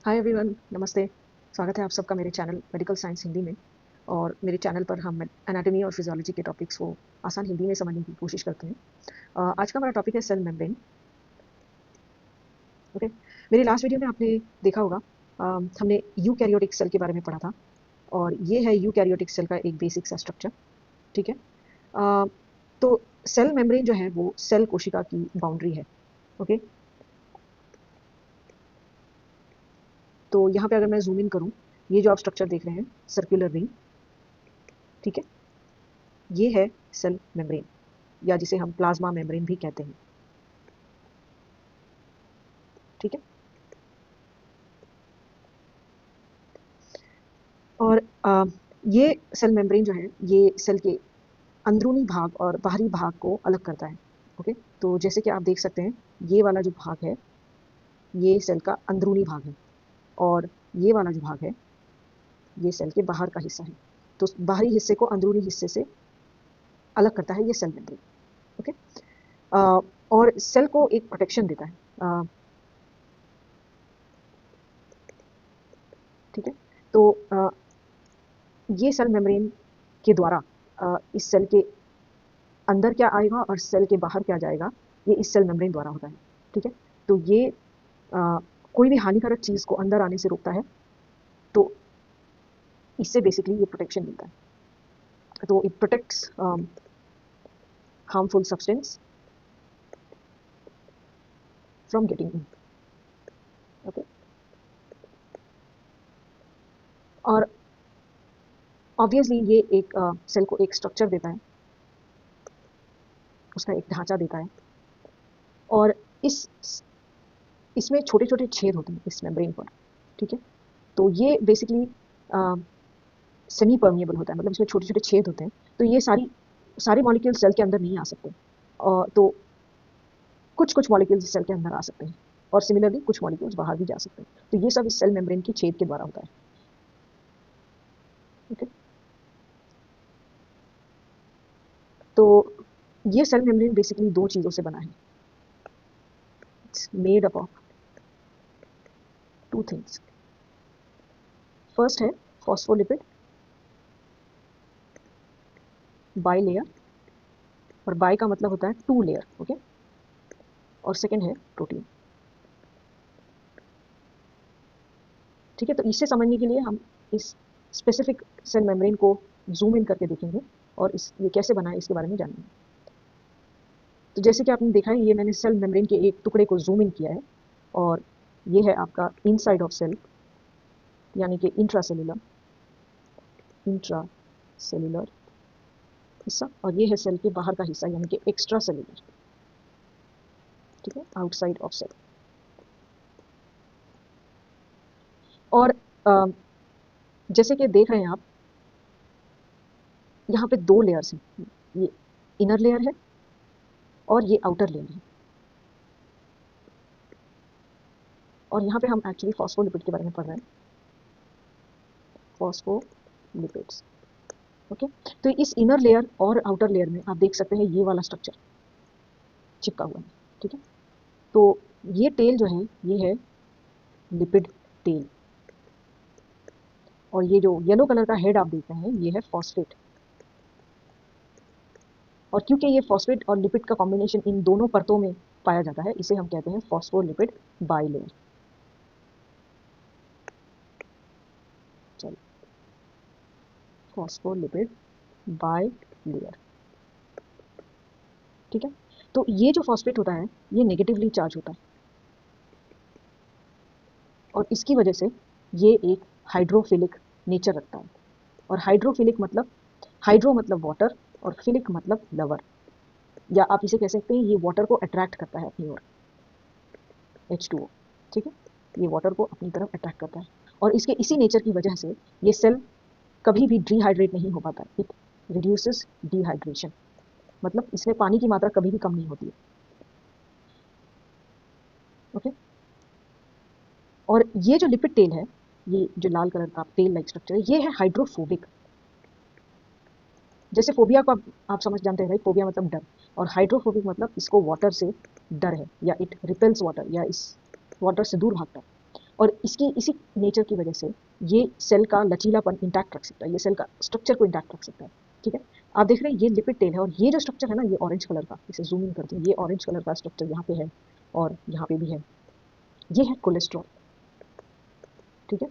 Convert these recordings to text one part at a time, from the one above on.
Hi everyone, नमस्ते। स्वागत है आप सबका मेरे चैनल मेडिकल साइंस हिंदी में। और मेरे चैनल पर हम एनाटॉमी और फिजियोलॉजी के टॉपिक्स को आसान हिंदी में समझने की कोशिश करते हैं। आज का हमारा टॉपिक है सेल मेम्ब्रेन। ओके, मेरी लास्ट वीडियो में आपने देखा होगा, हमने यूकैरियोटिक सेल के बारे में पढ़ा था। और ये है यूकैरियोटिक सेल का एक बेसिक सा स्ट्रक्चर। ठीक है। अ, तो सेल मेम्ब्रेन जो है वो सेल कोशिका की बाउंड्री है। ओके, तो यहाँ पे अगर मैं जूम इन करूँ, ये जो आप स्ट्रक्चर देख रहे हैं, सर्कुलर रिंग, ठीक है, ये है सेल मेम्ब्रेन, या जिसे हम प्लाज्मा मेम्ब्रेन भी कहते हैं। ठीक है। और ये सेल मेम्ब्रेन जो है, ये सेल के अंदरूनी भाग और बाहरी भाग को अलग करता है। ओके, तो जैसे कि आप देख सकते हैं, ये वाला जो भाग है, ये सेल का अंदरूनी भाग है। और ये वाला जो भाग है, ये सेल के बाहर का हिस्सा है। तो बाहरी हिस्से को अंदरूनी हिस्से से अलग करता है ये सेल मेम्ब्रेन। ओके। और सेल को एक प्रोटेक्शन देता है। ठीक है। तो ये सेल मेम्ब्रेन के द्वारा इस सेल के अंदर क्या आएगा और सेल के बाहर क्या जाएगा, ये इस सेल मेम्ब्रेन द्वारा होता है। ठीक है। तो ये कोई भी हानिकारक चीज को अंदर आने से रोकता है। तो इससे बेसिकली ये प्रोटेक्शन मिलता है। तो it protects harmful substance from getting in. Okay. और ऑब्वियसली ये एक सेल को एक स्ट्रक्चर देता है, उसका एक ढांचा देता है। और इस इसमें छोटे छोटे छेद होते हैं इस मेम्ब्रेन पर। ठीक है। तो ये बेसिकली सेमी परमिएबल होता है, मतलब इसमें छोटे छोटे छेद होते हैं। तो ये सारे मॉलिक्यूल सेल के अंदर नहीं आ सकते। और तो कुछ कुछ मॉलिक्यूल्स सेल के अंदर आ सकते हैं, और सिमिलरली कुछ मॉलिक्यूल्स बाहर भी जा सकते हैं। तो ये सब इस सेल मेम्ब्रेन की छेद के द्वारा होता है। ओके। तो ये सेल मेम्ब्रेन बेसिकली दो चीजों से बना है। It's made up of two things. First है फॉस्फोलिपिड बाई लेयर, और बाई का मतलब होता है टू लेयर। ओके। और सेकेंड है प्रोटीन। ठीक है। तो इसे समझने के लिए हम इस स्पेसिफिक सेल मेम्ब्रेन को जूम इन करके देखेंगे, और ये कैसे बना है इसके बारे में जानेंगे। तो जैसे कि आपने देखा है, ये मैंने सेल मेम्ब्रेन के एक टुकड़े को जूम इन किया है। और ये है आपका इनसाइड ऑफ सेल, यानी कि इंट्रा सेल्यूलर हिस्सा। और ये है सेल के बाहर का हिस्सा, यानी कि एक्स्ट्रा सेल्यूलर। ठीक है, आउटसाइड ऑफ सेल। और जैसे कि देख रहे हैं आप, यहाँ पे दो लेयर्स हैं। ये इनर लेयर है और ये आउटर लेयर है। और यहाँ पे हम एक्चुअली फॉस्फोलिपिड के बारे में पढ़ रहे हैं, फॉस्फोलिपिड्स। ओके। तो इस इनर लेयर और आउटर लेयर में आप देख सकते हैं ये वाला स्ट्रक्चर चिपका हुआ है। ठीक है। तो ये टेल जो है, ये है लिपिड टेल। और ये जो येलो कलर का हेड आप देख रहे हैं, ये है फॉस्फेट। और क्योंकि ये फॉस्फेट और लिपिड का कॉम्बिनेशन इन दोनों परतों में पाया जाता है, इसे हम कहते हैं फॉस्फोलिपिड बाइलेयर। चलिए, फॉस्फोलिपिड बाइलेयर। ठीक है। तो ये जो फॉस्फेट होता है, ये नेगेटिवली चार्ज होता है, और इसकी वजह से ये एक हाइड्रोफिलिक नेचर रखता है। और हाइड्रोफिलिक मतलब, हाइड्रो मतलब वाटर, और फिलिक मतलब लवर, या आप इसे कह सकते हैं ये वाटर को अट्रैक्ट करता है अपनी ओर, H2O। ठीक है। ये वाटर को अपनी तरफ अट्रैक्ट करता है। और इसके इसी नेचर की वजह से ये सेल कभी भी डिहाइड्रेट नहीं हो पाता। इट रिड्यूसेस डिहाइड्रेशन, मतलब इसमें पानी की मात्रा कभी भी कम नहीं होती है। ओके। और ये जो लिपिड टेल है, ये जो लाल कलर का टेल लाइक स्ट्रक्चर है, ये है हाइड्रोफोबिक। जैसे फोबिया को आप समझ जानते हैं, राइट? फोबिया मतलब डर। और हाइड्रोफोबिक मतलब इसको वाटर से डर है, या इट रिपेल्स वाटर, या इस वाटर से दूर भागता है। और इसकी इसी नेचर की वजह से ये सेल का लचीलापन इंटैक्ट रख सकता है, ये सेल का स्ट्रक्चर को इंटैक्ट रख सकता है। ठीक है, आप देख रहे हैं ये लिपिड टेल है और ये जो स्ट्रक्चर है ना, ये ऑरेंज कलर का, इसे जूम इन करते हैं, ये ऑरेंज कलर का स्ट्रक्चर यहाँ पे है और यहाँ पे भी है, ये है कोलेस्ट्रॉल। ठीक है,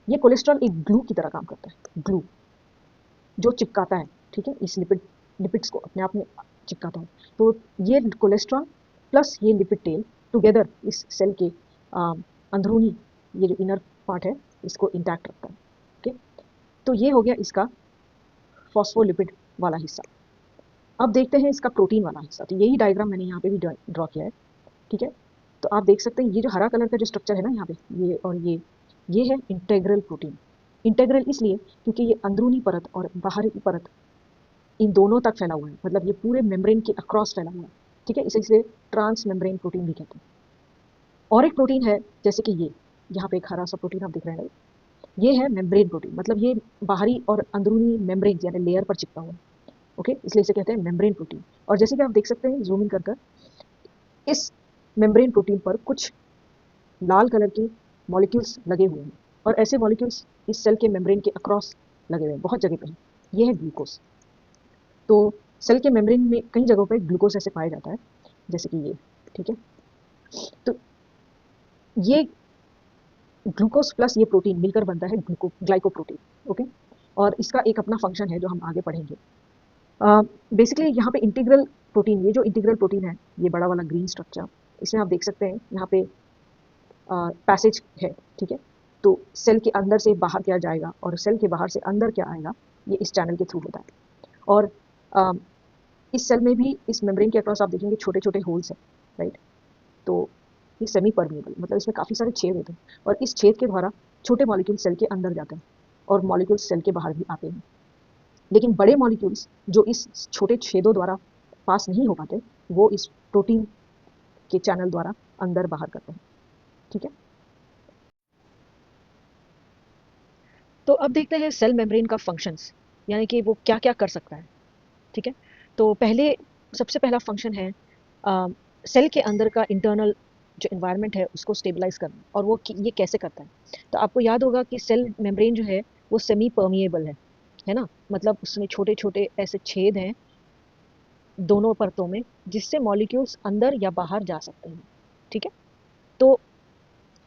ये कोलेस्ट्रॉल एक ग्लू की तरह काम करता है, ग्लू जो चिपकाता है, ठीक है, इस लिपिड्स को अपने आप में चिपकाता है। तो ये कोलेस्ट्रॉल प्लस ये लिपिड टेल टुगेदर इस सेल के अंदरूनी ये जो इनर पार्ट है इसको इंटैक्ट रखता है। ओके, तो ये हो गया इसका फॉस्फोलिपिड वाला हिस्सा। अब देखते हैं इसका प्रोटीन वाला हिस्सा। तो यही डायग्राम मैंने यहाँ पे भी ड्रॉ किया है। ठीक है, तो आप देख सकते हैं ये जो हरा कलर का जो स्ट्रक्चर है ना यहाँ पे, ये और ये है इंटेग्रल प्रोटीन। इंटेग्रल इसलिए क्योंकि ये अंदरूनी परत और बाहरी परत इन दोनों तक फैला हुआ है, मतलब ये पूरे मेम्ब्रेन के अक्रॉस फैला हुआ है। ठीक है, इसे ट्रांस मेम्ब्रेन प्रोटीन भी कहते हैं। और एक प्रोटीन है जैसे कि ये यहाँ पे एक हरा सा प्रोटीन आप दिख रहे हैं, ये है मेम्ब्रेन प्रोटीन, मतलब ये बाहरी और अंदरूनी मेम्ब्रेन यानी लेयर पर चिपका हुआ है। ओके, इसलिए इसे कहते हैं मेम्ब्रेन प्रोटीन। और जैसे कि आप देख सकते हैं जूम इन कर इस मेम्ब्रेन प्रोटीन पर कुछ लाल कलर के मॉलिक्यूल्स लगे हुए हैं और ऐसे मॉलिक्यूल्स इस सेल के मेम्ब्रेन के अक्रॉस लगे हुए हैं, बहुत जगह पे हैं। ये है ग्लूकोज। तो सेल के मेम्ब्रेन में कई जगहों पे ग्लूकोज ऐसे पाया जाता है, जैसे कि ये। ठीक है, तो ये ग्लूकोज प्लस ये प्रोटीन मिलकर बनता है ग्लाइकोप्रोटीन। ओके, और इसका एक अपना फंक्शन है जो हम आगे पढ़ेंगे। बेसिकली यहाँ पे इंटीग्रल प्रोटीन, ये जो इंटीग्रल प्रोटीन है, ये बड़ा वाला ग्रीन स्ट्रक्चर, इसमें आप देख सकते हैं यहाँ पे पैसेज है। ठीक है, तो सेल के अंदर से बाहर क्या जाएगा और सेल के बाहर से अंदर क्या आएगा, ये इस चैनल के थ्रू होता है। और आ, इस सेल में भी इस मेम्ब्रेन के अक्रॉस आप देखेंगे छोटे छोटे होल्स हैं, राइट। तो ये सेमी परमिएबल, मतलब इसमें काफ़ी सारे छेद होते हैं और इस छेद के द्वारा छोटे मॉलिक्यूल सेल के अंदर जाते हैं और मॉलिक्यूल सेल के बाहर भी आते हैं। लेकिन बड़े मॉलिक्यूल्स जो इस छोटे छेदों द्वारा पास नहीं हो पाते, वो इस प्रोटीन के चैनल द्वारा अंदर बाहर करते हैं। ठीक है, तो अब देखते हैं सेल मेम्ब्रेन का फंक्शंस, यानी कि वो क्या क्या कर सकता है। ठीक है, तो सबसे पहला फंक्शन है सेल के अंदर का इंटरनल जो एनवायरनमेंट है उसको स्टेबलाइज करना। और वो ये कैसे करता है, तो आपको याद होगा कि सेल मेम्ब्रेन जो है वो सेमी परमिएबल है ना, मतलब उसमें छोटे छोटे ऐसे छेद हैं दोनों परतों में, जिससे मॉलिक्यूल्स अंदर या बाहर जा सकते हैं। ठीक है, तो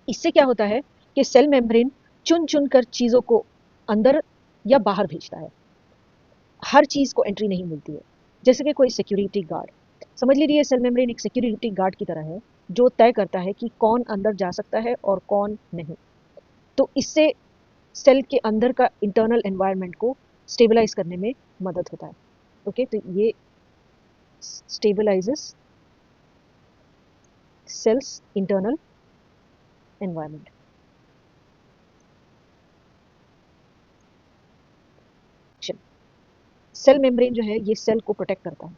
इससे क्या होता है कि सेल मेम्ब्रेन चुन चुन कर चीज़ों को अंदर या बाहर भेजता है, हर चीज़ को एंट्री नहीं मिलती है। जैसे कि कोई सिक्योरिटी गार्ड, समझ लीजिए सेल मेम्ब्रेन एक सिक्योरिटी गार्ड की तरह है जो तय करता है कि कौन अंदर जा सकता है और कौन नहीं। तो इससे सेल के अंदर का इंटरनल एनवायरनमेंट को स्टेबलाइज करने में मदद होता है। ओके, तो ये stabilises cells internal environment. Cell membrane जो है ये सेल को प्रोटेक्ट करता है।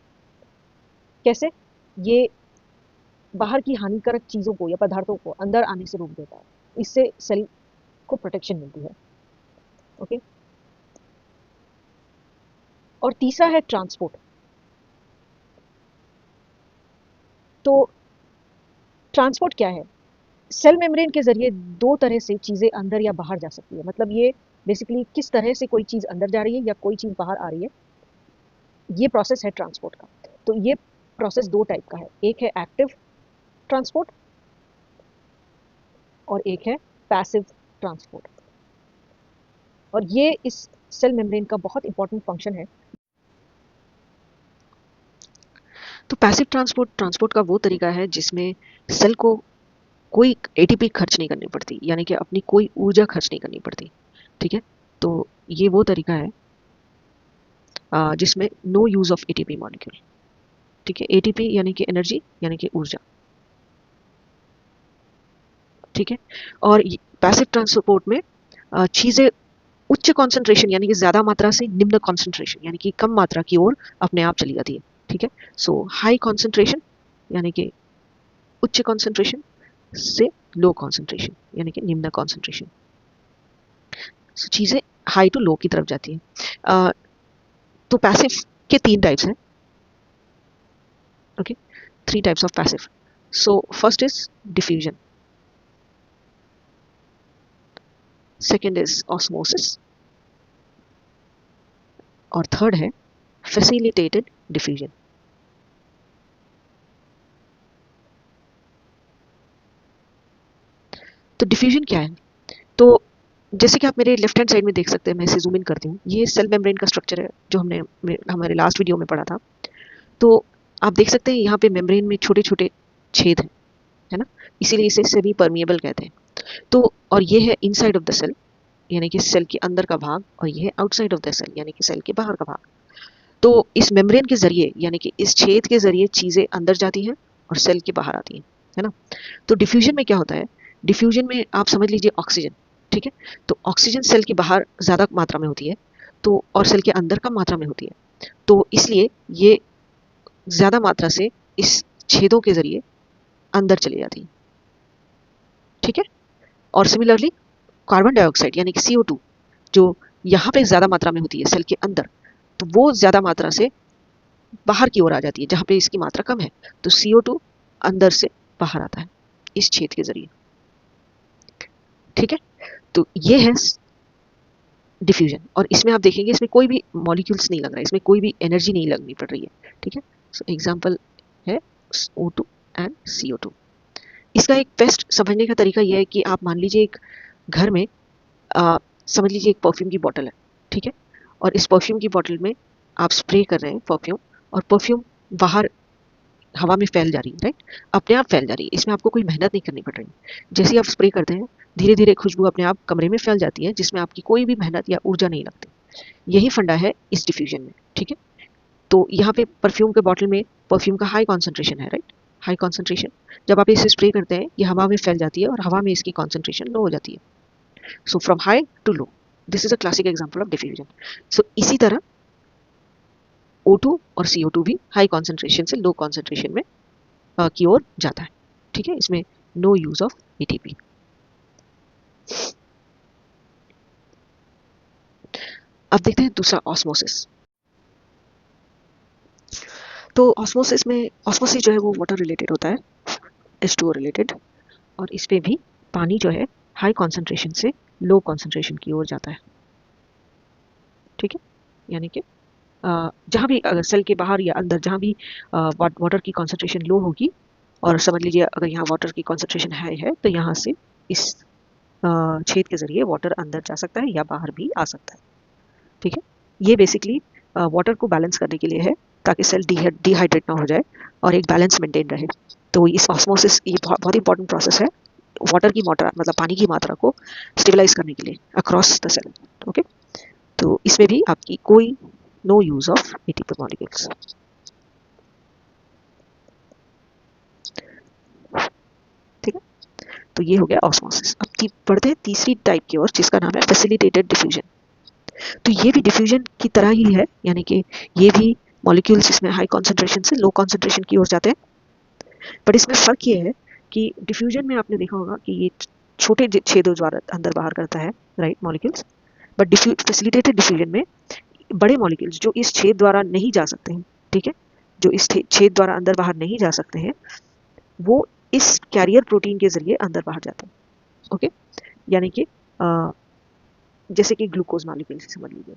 कैसे? ये बाहर की हानिकारक चीज़ों को या पदार्थों को अंदर आने से रोक देता है, इससे सेल को प्रोटेक्शन मिलती है। ओके, और तीसरा है ट्रांसपोर्ट। तो ट्रांसपोर्ट क्या है? सेल मेम्ब्रेन के जरिए दो तरह से चीज़ें अंदर या बाहर जा सकती है, मतलब ये बेसिकली किस तरह से कोई चीज़ अंदर जा रही है या कोई चीज़ बाहर आ रही है, ये प्रोसेस है ट्रांसपोर्ट का। तो ये प्रोसेस दो टाइप का है, एक है एक्टिव ट्रांसपोर्ट और एक है पैसिव ट्रांसपोर्ट। और ये इस सेल मेम्ब्रेन का बहुत इंपॉर्टेंट फंक्शन है। तो पैसिव ट्रांसपोर्ट ट्रांसपोर्ट का वो तरीका है जिसमें सेल को कोई एटीपी खर्च नहीं करनी पड़ती, यानी कि अपनी कोई ऊर्जा खर्च नहीं करनी पड़ती। ठीक है, तो ये वो तरीका है जिसमें no use of ATP molecule. ठीक है, एटीपी यानी कि एनर्जी यानी कि ऊर्जा। ठीक है, और पैसिव ट्रांसपोर्ट में चीज़ें उच्च कॉन्सेंट्रेशन यानी कि ज़्यादा मात्रा से निम्न कॉन्सेंट्रेशन यानी कि कम मात्रा की ओर अपने आप चली जाती है। ठीक है, सो हाई कॉन्सेंट्रेशन यानी कि उच्च कॉन्सेंट्रेशन से लो कॉन्सेंट्रेशन यानी कि निम्न कॉन्सेंट्रेशन। सो चीज़ें हाई टू लो की तरफ जाती हैं। तो पैसिव के तीन टाइप्स हैं। Okay, three types of passive. So first is diffusion. Second is osmosis, और थर्ड है फैसिलिटेटेड डिफ्यूजन। तो डिफ्यूजन क्या है? तो जैसे कि आप मेरे लेफ्ट हैंड साइड में देख सकते हैं, मैं इसे जूम इन करती हूँ, ये सेल मेम्ब्रेन का स्ट्रक्चर है जो हमने हमारे लास्ट वीडियो में पढ़ा था। तो आप देख सकते हैं यहाँ पे मेम्ब्रेन में छोटे छोटे छेद हैं, है ना, इसीलिए इसे सेमी परमिएबल कहते हैं। तो और ये है इनसाइड ऑफ द सेल, यानी कि सेल के अंदर का भाग, और ये है आउटसाइड ऑफ द सेल, यानी कि सेल के बाहर का भाग। तो इस मेम्ब्रेन के जरिए, यानी कि इस छेद के जरिए चीजें अंदर जाती हैं और सेल के बाहर आती हैं, है ना। तो डिफ्यूजन में क्या होता है? डिफ्यूजन में आप समझ लीजिए ऑक्सीजन, ठीक है। तो ऑक्सीजन सेल के बाहर ज्यादा मात्रा में होती है, तो और सेल के अंदर कम मात्रा में होती है, तो इसलिए ये ज्यादा मात्रा से इस छेदों के जरिए अंदर चली जाती है, ठीक है। और सिमिलरली कार्बन डाइऑक्साइड यानी कि CO2 जो यहाँ पे ज्यादा मात्रा में होती है सेल के अंदर, तो वो ज्यादा मात्रा से बाहर की ओर आ जाती है जहाँ पे इसकी मात्रा कम है। तो CO2 अंदर से बाहर आता है इस छेद के जरिए, ठीक है। तो ये है डिफ्यूजन, और इसमें आप देखेंगे इसमें कोई भी मॉलिक्यूल्स नहीं लग रहा है, इसमें कोई भी एनर्जी नहीं लगनी पड़ रही है, ठीक है। सो एग्जांपल है O2 एंड CO2। इसका एक बेस्ट समझने का तरीका यह है कि आप मान लीजिए एक घर में समझ लीजिए एक परफ्यूम की बोतल है, ठीक है, और इस परफ्यूम की बोतल में आप स्प्रे कर रहे हैं परफ्यूम, और परफ्यूम बाहर हवा में फैल जा रही है, राइट, अपने आप फैल जा रही है, इसमें आपको कोई मेहनत नहीं करनी पड़ रही। जैसे ही आप स्प्रे करते हैं धीरे धीरे खुशबू अपने आप कमरे में फैल जाती है, जिसमें आपकी कोई भी मेहनत या ऊर्जा नहीं लगती। यही फंडा है इस डिफ्यूजन में, ठीक है। तो यहाँ पे परफ्यूम के बॉटल में परफ्यूम का हाई कॉन्सेंट्रेशन है, राइट, हाई कॉन्सेंट्रेशन। जब आप इसे स्प्रे करते हैं ये हवा में फैल जाती है और हवा में इसकी कॉन्सेंट्रेशन लो हो जाती है। So from high to low, this is a classic example of diffusion. So इसी तरह O2 और CO2 भी हाई कॉन्सेंट्रेशन से लो कॉन्सेंट्रेशन में की ओर जाता है, ठीक है। इसमें नो यूज ऑफ ATP। अब देखते हैं दूसरा ऑस्मोसिस। तो ऑस्मोसिस जो है वो वाटर रिलेटेड होता है, H2O रिलेटेड, और इसमें भी पानी जो है हाई कॉन्सेंट्रेशन से लो कॉन्सेंट्रेशन की ओर जाता है, ठीक है। यानी कि जहाँ भी सेल के बाहर या अंदर जहाँ भी वाटर की कॉन्सेंट्रेशन लो होगी, और समझ लीजिए अगर यहाँ वाटर की कॉन्सेंट्रेशन हाई है तो यहाँ से इस छेद के जरिए वाटर अंदर जा सकता है या बाहर भी आ सकता है, ठीक है। ये बेसिकली वाटर को बैलेंस करने के लिए है, ताकि सेल डिहाइड्रेट ना हो जाए और एक बैलेंस मेंटेन रहे। तो इस ऑस्मोसिस ये बहुत इंपॉर्टेंट प्रोसेस है वाटर की मात्रा, मतलब पानी की मात्रा को स्टेबलाइज करने के लिए अक्रॉस द सेल, ओके। तो इसमें भी आपकी कोई no use of ATP molecules, ठीक है। तो ये हो गया ऑस्मोसिस। अब बढ़ते हैं तीसरी टाइप की ओर, जिसका नाम है फैसिलिटेटेड डिफ्यूजन। तो ये भी डिफ्यूजन की तरह ही है, यानी कि ये भी मॉलिक्यूल्स इसमें हाई कॉन्सेंट्रेशन से लो कॉन्सेंट्रेशन की ओर जाते हैं, बट इसमें फ़र्क ये है कि डिफ्यूजन में आपने देखा होगा कि ये छोटे छेदों द्वारा अंदर बाहर करता है, right, molecules. But facilitated diffusion में बड़े मॉलिक्यूल्स जो इस छेद द्वारा नहीं जा सकते हैं, ठीक है, जो इस छेद द्वारा अंदर बाहर नहीं जा सकते हैं, वो इस कैरियर प्रोटीन के जरिए अंदर बाहर जाते हैं, ओके। यानी कि जैसे कि ग्लूकोज मॉलिक्यूल समझ लीजिए,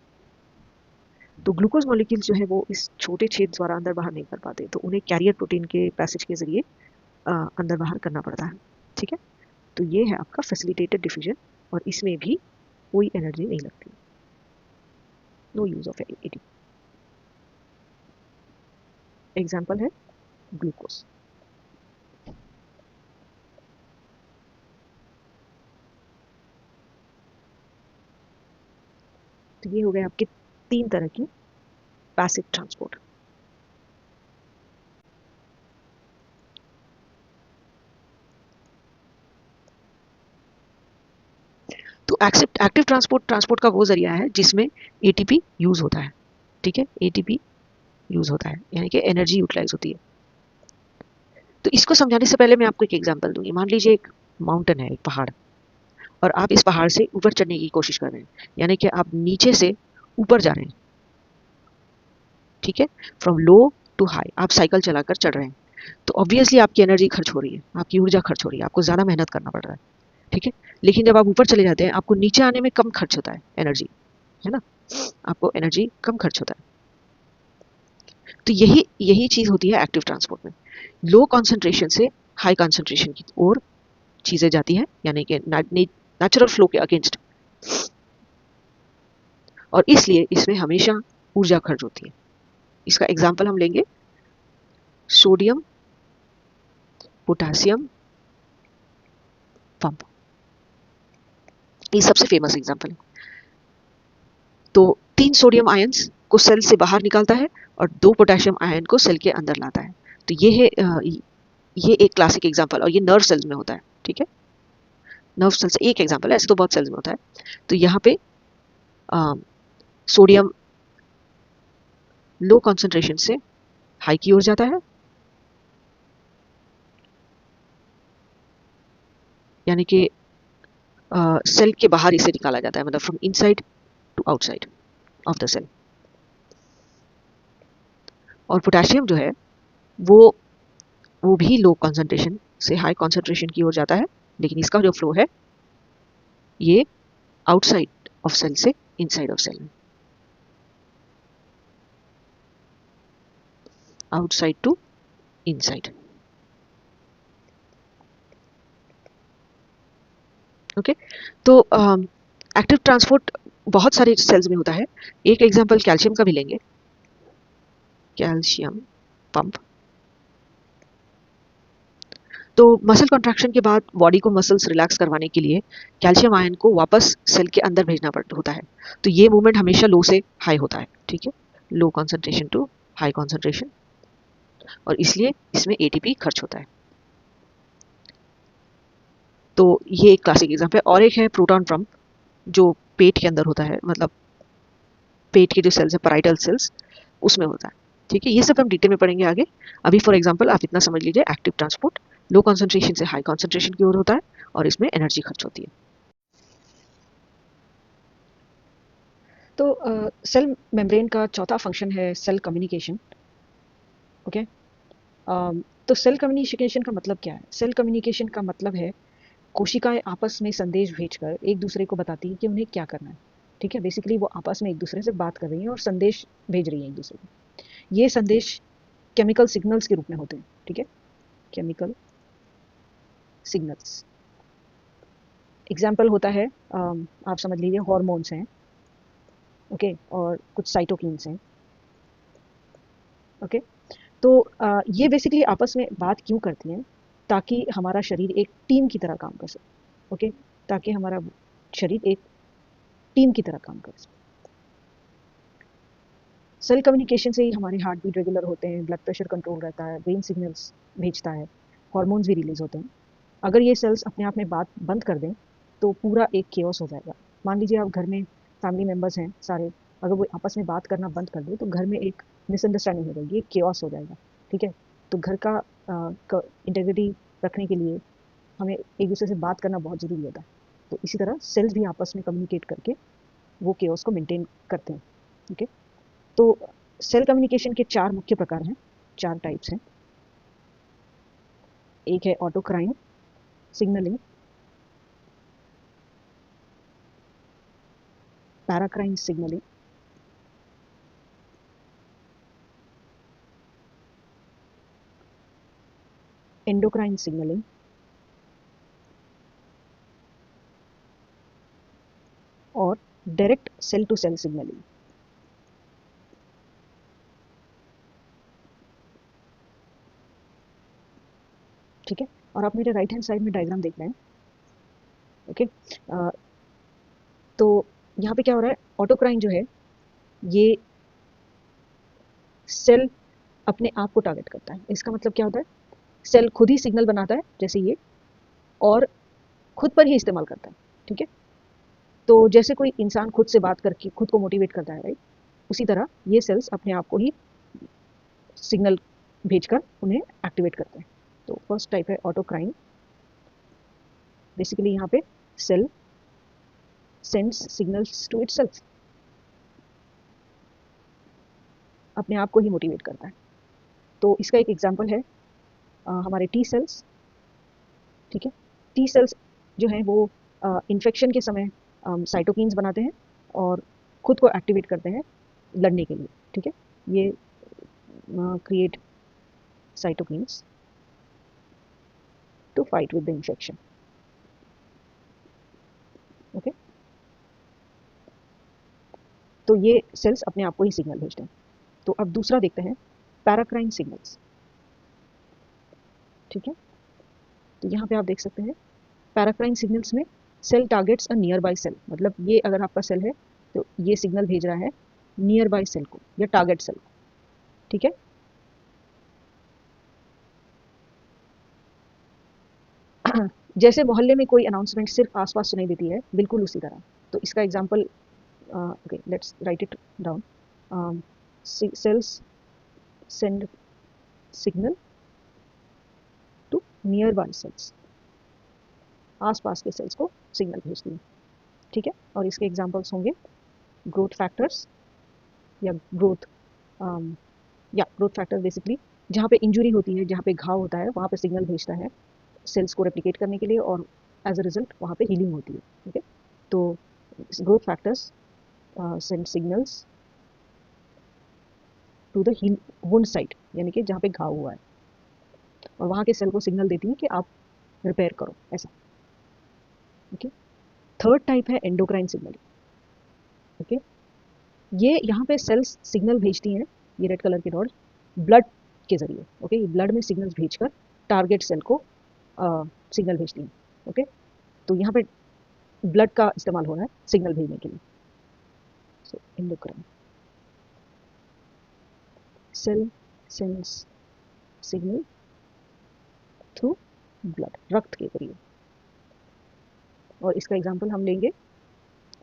तो ग्लूकोज मॉलिक्यूल्स जो है वो इस छोटे छेद द्वारा अंदर बाहर नहीं कर पाते, तो उन्हें कैरियर प्रोटीन के पैसेज के जरिए अंदर बाहर करना पड़ता है, ठीक है। तो ये है आपका फैसिलिटेटेड डिफ्यूजन, और इसमें भी कोई एनर्जी नहीं लगती, no use of ATP। Example है ग्लूकोज। तो ये हो गए आपके तीन तरह की पैसिव ट्रांसपोर्ट। तो एक्टिव ट्रांसपोर्ट का वो जरिया है जिसमें ATP यूज होता है, ठीक है, ATP यूज होता है, यानी कि एनर्जी यूटिलाइज होती है। तो इसको समझाने से पहले मैं आपको एक एग्जांपल दूंगी। मान लीजिए एक माउंटेन है, एक पहाड़, और आप इस पहाड़ से ऊपर चढ़ने की कोशिश कर रहे हैं, यानी कि आप नीचे से ऊपर जा रहे हैं, ठीक है, फ्रॉम लो टू हाई आप साइकिल चलाकर चढ़ रहे हैं। तो ऑब्वियसली आपकी एनर्जी खर्च हो रही है, आपकी ऊर्जा खर्च हो रही है, आपको ज़्यादा मेहनत करना पड़ रहा है, ठीक है। लेकिन जब आप ऊपर चले जाते हैं आपको नीचे आने में कम खर्च होता है एनर्जी, है ना, आपको एनर्जी कम खर्च होता है। तो यही यही चीज होती है एक्टिव ट्रांसपोर्ट में। लो कॉन्सेंट्रेशन से हाई कॉन्सेंट्रेशन की ओर चीजें जाती हैं, यानी कि नेचुरल फ्लो के अगेंस्ट, और इसलिए इसमें हमेशा ऊर्जा खर्च होती है। इसका एग्जाम्पल हम लेंगे सोडियम पोटासियम पंप, ये सबसे फेमस एग्जाम्पल है। तो 3 सोडियम आयंस को सेल से बाहर निकालता है और 2 पोटेशियम आयन को सेल के अंदर लाता है। तो ये है ये एक क्लासिक एग्जाम्पल, और ये नर्व सेल्स में होता है, ठीक है। नर्व सेल्स एक एग्जाम्पल है, ऐसे तो बहुत सेल्स में होता है। तो यहाँ पे सोडियम लो कॉन्सेंट्रेशन से हाई की ओर जाता है, यानी कि सेल के बाहर इसे निकाला जाता है, मतलब from inside to outside of the cell. और पोटेशियम जो है वो भी लो कॉन्सेंट्रेशन से हाई कॉन्सेंट्रेशन की ओर जाता है, लेकिन इसका जो फ्लो है ये आउटसाइड ऑफ सेल से इनसाइड ऑफ सेल में, आउटसाइड टू इनसाइड। ओके, तो एक्टिव ट्रांसपोर्ट बहुत सारे सेल्स में होता है। एक एग्जांपल कैल्शियम का भी लेंगे, कैल्शियम पंप। तो मसल कॉन्ट्रैक्शन के बाद बॉडी को मसल्स रिलैक्स करवाने के लिए कैल्शियम आयन को वापस सेल के अंदर भेजना पड़ता होता है। तो ये मूवमेंट हमेशा लो से हाई होता है, ठीक है, low concentration to high concentration, और इसलिए इसमें एटीपी खर्च होता है। तो ये एक क्लासिक एग्जाम्पल है। और एक है प्रोटॉन पंप, जो पेट के अंदर होता है, मतलब पेट के जो सेल्स है पैराइटल सेल्स, उसमें होता है, ठीक है। ये सब हम डिटेल में पढ़ेंगे आगे। अभी फॉर एग्जांपल आप इतना समझ लीजिए, एक्टिव ट्रांसपोर्ट लो कॉन्सेंट्रेशन से हाई कॉन्सेंट्रेशन की ओर होता है और इसमें एनर्जी खर्च होती है। तो सेल मेम्ब्रेन का चौथा फंक्शन है सेल कम्युनिकेशन। ओके, तो सेल कम्युनिकेशन का मतलब क्या है? सेल कम्युनिकेशन का मतलब है कोशिकाएं आपस में संदेश भेजकर एक दूसरे को बताती है कि उन्हें क्या करना है, ठीक है। बेसिकली वो आपस में एक दूसरे से बात कर रही हैं और संदेश भेज रही हैं एक दूसरे को। ये संदेश केमिकल सिग्नल्स के रूप में होते हैं, ठीक है, केमिकल सिग्नल्स। एग्जाम्पल होता है आप समझ लीजिए हॉर्मोन्स हैं, ओके, और कुछ साइटोकिन्स हैं, ओके। तो ये बेसिकली आपस में बात क्यों करती हैं? ताकि हमारा शरीर एक टीम की तरह काम कर सके, ओके, ताकि हमारा शरीर एक टीम की तरह काम कर सके। सेल कम्युनिकेशन से ही हमारे हार्ट बीट रेगुलर होते हैं, ब्लड प्रेशर कंट्रोल रहता है, ब्रेन सिग्नल्स भेजता है, हॉर्मोन्स भी रिलीज होते हैं। अगर ये सेल्स अपने आप में बात बंद कर दें तो पूरा एक केओस हो जाएगा। मान लीजिए आप घर में फैमिली मेम्बर्स हैं सारे, अगर वो आपस में बात करना बंद कर दे तो घर में एक मिसअंडरस्टैंडिंग हो जाएगी, एक केओस हो जाएगा, ठीक है। तो घर का इंटेग्रिटी रखने के लिए हमें एक दूसरे से बात करना बहुत ज़रूरी होता है। तो इसी तरह सेल्स भी आपस में कम्युनिकेट करके वो केओस को मेंटेन करते हैं, ओके। तो सेल कम्युनिकेशन के 4 मुख्य प्रकार हैं, 4 टाइप्स हैं। एक है autocrine signalling, paracrine signalling, endocrine signalling, और direct cell to cell signalling, ठीक है। और आप मेरे राइट हैंड साइड में डायग्राम देख रहे हैं, ओके। तो यहाँ पे क्या हो रहा है, ऑटोक्राइन जो है ये सेल अपने आप को टारगेट करता है। इसका मतलब क्या होता है, सेल खुद ही सिग्नल बनाता है जैसे ये, और खुद पर ही इस्तेमाल करता है, ठीक है। तो जैसे कोई इंसान खुद से बात करके खुद को मोटिवेट करता है, राइट, उसी तरह ये सेल्स अपने आप को ही सिग्नल भेजकर उन्हें एक्टिवेट करते हैं। तो फर्स्ट टाइप है ऑटोक्राइन। बेसिकली यहाँ पे cell sends signals to itself, अपने आप को ही मोटिवेट करता है। तो इसका एक एग्जांपल है हमारे टी सेल्स, ठीक है। टी सेल्स जो हैं वो इन्फेक्शन के समय साइटोकिन्स बनाते हैं और खुद को एक्टिवेट करते हैं लड़ने के लिए, ठीक है। ये create cytokines to fight with the infection, okay. तो ये सेल्स अपने आप को ही सिग्नल भेजते हैं। तो अब दूसरा देखते हैं, पैराक्राइन सिग्नल्स, ठीक है। तो यहाँ पे आप देख सकते हैं पैराक्राइन सिग्नल्स में cell targets a nearby cell, मतलब ये अगर आपका सेल है तो ये सिग्नल भेज रहा है नियर बाय सेल को या टारगेट सेल को, ठीक है। जैसे मोहल्ले में कोई अनाउंसमेंट सिर्फ आसपास सुनाई देती है, बिल्कुल उसी तरह। तो इसका example, okay let's write it down. Cells send signal to nearby cells, आसपास के सेल्स को सिग्नल भेजती है, ठीक है। और इसके एग्जांपल्स होंगे ग्रोथ फैक्टर्स या ग्रोथ, या ग्रोथ फैक्टर बेसिकली जहाँ पे इंजुरी होती है, जहाँ पे घाव होता है, वहाँ पे सिग्नल भेजता है सेल्स को रेप्लिकेट करने के लिए और एज अ रिजल्ट वहाँ पे हीलिंग होती है, ठीक है। तो growth factors send signals to the heal wound site, यानी कि जहाँ पे घाव हुआ है, और वहाँ के सेल को सिग्नल देती है कि आप रिपेयर करो, ऐसा, ओके। थर्ड टाइप है एंडोक्राइन सिग्नल, ओके। ये यहाँ पे सेल्स सिग्नल भेजती हैं, ये रेड कलर के डॉट, ब्लड के जरिए, ओके। ये ब्लड में सिग्नल्स भेजकर टारगेट सेल को सिग्नल भेजती हैं, ओके। तो यहाँ पे ब्लड का इस्तेमाल हो रहा है सिग्नल भेजने के लिए। So endocrine cell sense signal through blood, रक्त के जरिए। और इसका एग्जांपल हम लेंगे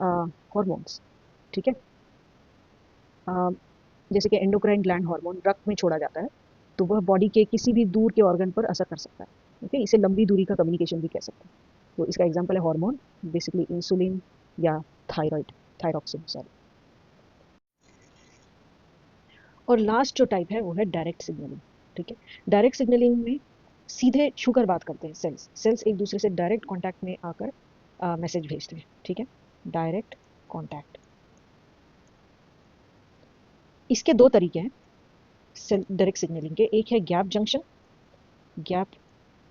हॉर्मोन्स, ठीक है। जैसे कि एंडोक्राइन ग्लैंड हार्मोन रक्त में छोड़ा जाता है, तो वह बॉडी के किसी भी दूर के ऑर्गन पर असर कर सकता है, ओके। इसे लंबी दूरी का कम्युनिकेशन भी कह सकते हैं। तो इसका एग्जांपल है हार्मोन, बेसिकली इंसुलिन या थायराइड, थायरॉक्सिन, सॉरी। और लास्ट जो टाइप है वो है डायरेक्ट सिग्नलिंग, ठीक है। डायरेक्ट सिग्नलिंग में सीधे छूकर बात करते हैं सेल्स, सेल्स एक दूसरे से डायरेक्ट कांटेक्ट में आकर मैसेज भेजते हैं, ठीक है। डायरेक्ट कांटेक्ट, इसके दो तरीके हैं सेल डायरेक्ट सिग्नलिंग के। एक है गैप जंक्शन, गैप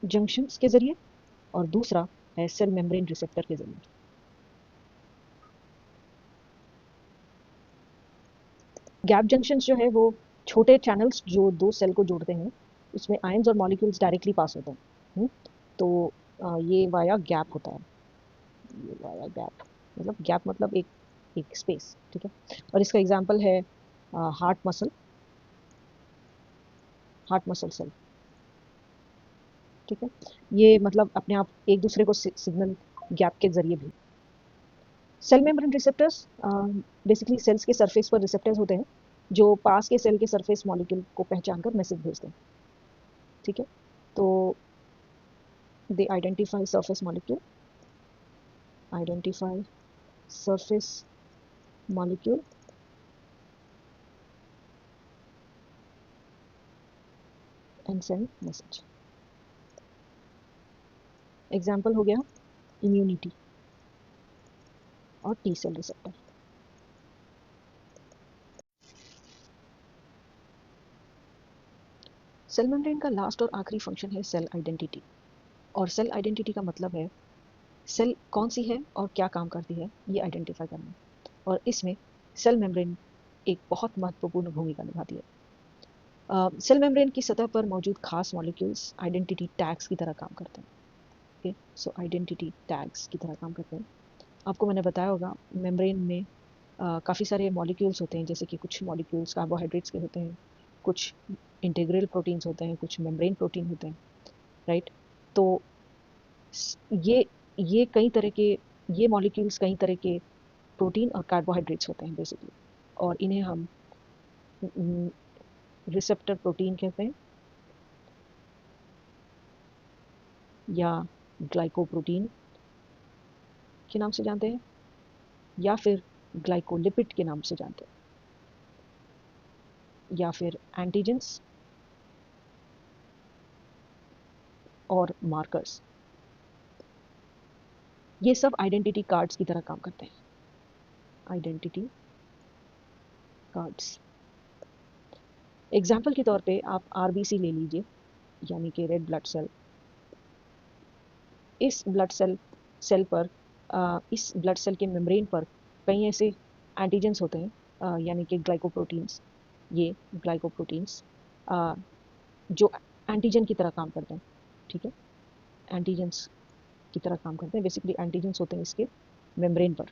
जंक्शंस के जरिए, और दूसरा है सेल मेम्ब्रेन रिसेप्टर के जरिए। गैप जंक्शंस जो है वो छोटे चैनल्स जो दो सेल को जोड़ते हैं, उसमें आयंस और मॉलिक्यूल्स डायरेक्टली पास होते हैं, तो ये वाया गैप होता है, ये वाया गैप, मतलब गैप मतलब एक एक स्पेस, ठीक है। और इसका एग्जांपल है heart muscle, heart muscle cell, ठीक है। ये मतलब अपने आप एक दूसरे को सिग्नल गैप के जरिए भी। Cell membrane receptors basically cells के सरफेस पर रिसेप्टर्स होते हैं जो पास के सेल के सरफेस मॉलिक्यूल को पहचान कर मैसेज भेजते हैं, ठीक है। तो they identify surface molecule, identify surface molecule and send message. Example हो गया इम्यूनिटी और T cell receptor. Cell membrane का लास्ट और आखिरी फंक्शन है सेल आइडेंटिटी। और सेल आइडेंटिटी का मतलब है सेल कौन सी है और क्या काम करती है ये आइडेंटिफाई करना। और इसमें सेल मेम्ब्रेन एक बहुत महत्वपूर्ण भूमिका निभाती है। सेल मेम्ब्रेन की सतह पर मौजूद खास मॉलिक्यूल्स आइडेंटिटी टैग्स की तरह काम करते हैं, ओके। सो आइडेंटिटी टैग्स की तरह काम करते हैं। आपको मैंने बताया होगा मेम्ब्रेन में काफ़ी सारे मॉलिक्यूल्स होते हैं, जैसे कि कुछ मॉलिक्यूल्स कार्बोहाइड्रेट्स के होते हैं, कुछ इंटीग्रल प्रोटीन्स होते हैं, कुछ मेम्ब्रेन प्रोटीन होते हैं, राइट। तो ये ये कई तरह के ये मॉलिक्यूल्स कई तरह के प्रोटीन और कार्बोहाइड्रेट्स होते हैं बेसिकली, और इन्हें हम रिसेप्टर प्रोटीन कहते हैं या ग्लाइकोप्रोटीन के नाम से जानते हैं, या फिर ग्लाइकोलिपिड के नाम से जानते हैं, या फिर एंटीजेंस और मार्कर्स। ये सब आइडेंटिटी कार्ड्स की तरह काम करते हैं, आइडेंटिटी कार्ड्स। एग्जाम्पल के तौर पे आप आरबीसी ले लीजिए, यानी कि रेड ब्लड सेल। इस ब्लड सेल पर इस ब्लड सेल के मेम्ब्रेन पर कई ऐसे एंटीजेंस होते हैं, यानी कि ग्लाइकोप्रोटीन्स। ये ग्लाइकोप्रोटीन्स जो एंटीजन की तरह काम करते हैं, ठीक है, एंटीजेंस की तरह काम करते हैं। बेसिकली एंटीजेंस होते हैं इसके मेम्ब्रेन पर,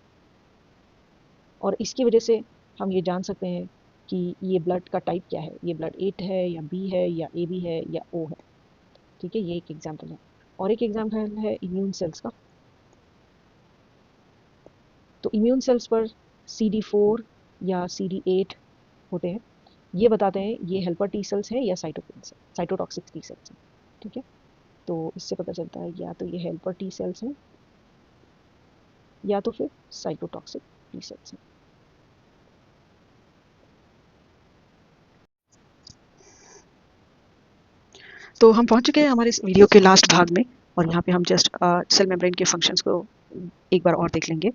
और इसकी वजह से हम ये जान सकते हैं कि ये ब्लड का टाइप क्या है, ये ब्लड ए है या बी है या ए बी है या ओ है, ठीक है। ये एक एग्जाम्पल है। और एक एग्जाम्पल है इम्यून सेल्स का। तो इम्यून सेल्स पर CD4 या CD8 होते हैं। ये बताते हैं ये हेल्पर टी सेल्स हैं या साइटोटॉक्सिक टी सेल्स हैं, ठीक है। तो इससे पता चलता है या तो ये हेल्पर टी सेल्स हैं या तो फिर साइटोटॉक्सिक टी सेल्स हैं। तो हम पहुंच चुके हैं हमारे इस वीडियो के लास्ट भाग में, और यहाँ पे हम जस्ट सेल मेम्ब्रेन के फंक्शंस को एक बार और देख लेंगे।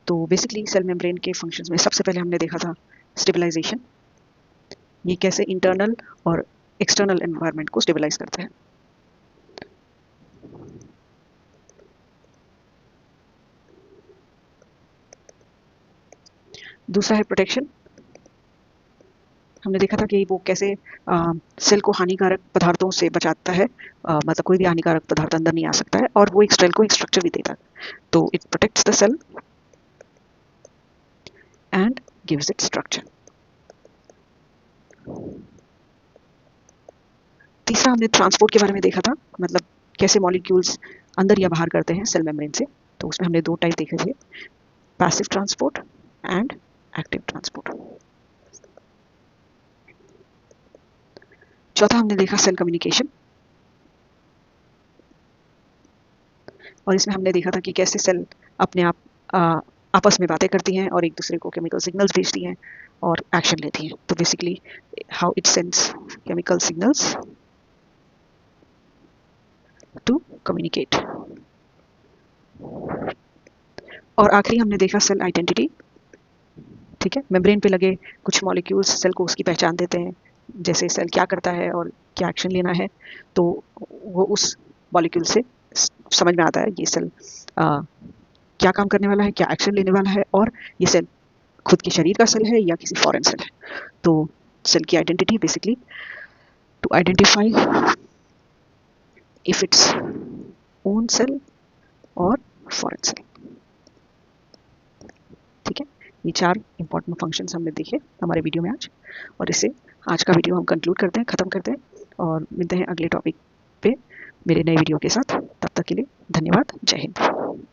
तो बेसिकली सेल मेम्ब्रेन के फंक्शंस में सबसे पहले हमने देखा था स्टेबलाइजेशन। ये कैसे इंटरनल और एक्सटर्नल एनवायरनमेंट को स्टेबलाइज करता है। दूसरा है प्रोटेक्शन। हमने देखा था कि वो कैसे सेल को हानिकारक पदार्थों से बचाता है, मतलब कोई भी हानिकारक पदार्थ अंदर नहीं आ सकता है, और वो एक सेल को एक स्ट्रक्चर भी देता है। तो it protects the cell and gives it structure. तीसरा हमने ट्रांसपोर्ट के बारे में देखा था, मतलब कैसे मॉलिक्यूल्स अंदर या बाहर करते हैं सेल मेम्ब्रेन से। तो उसमें हमने दो टाइप देखे थे, passive transport and active transport. चौथा हमने देखा सेल कम्युनिकेशन, और इसमें हमने देखा था कि कैसे सेल अपने आप आपस में बातें करती हैं और एक दूसरे को केमिकल सिग्नल्स भेजती हैं और एक्शन लेती हैं। तो basically how it sends chemical signals to communicate. और आखिरी हमने देखा सेल आइडेंटिटी, ठीक है। मेम्ब्रेन पे लगे कुछ मॉलिक्यूल्स सेल को उसकी पहचान देते हैं, जैसे सेल क्या करता है और क्या एक्शन लेना है, तो वो उस मॉलिक्यूल से समझ में आता है ये सेल क्या काम करने वाला है, क्या एक्शन लेने वाला है, और ये सेल खुद के शरीर का सेल है या किसी फॉरेन सेल है। तो सेल की identity basically to identify if it's own cell और फॉरेन सेल, ठीक है। ये 4 इंपॉर्टेंट फंक्शंस हमने देखे हमारे वीडियो में आज, और इससे आज का वीडियो हम कंक्लूड करते हैं, ख़त्म करते हैं, और मिलते हैं अगले टॉपिक पे मेरे नए वीडियो के साथ। तब तक के लिए धन्यवाद। जय हिंद।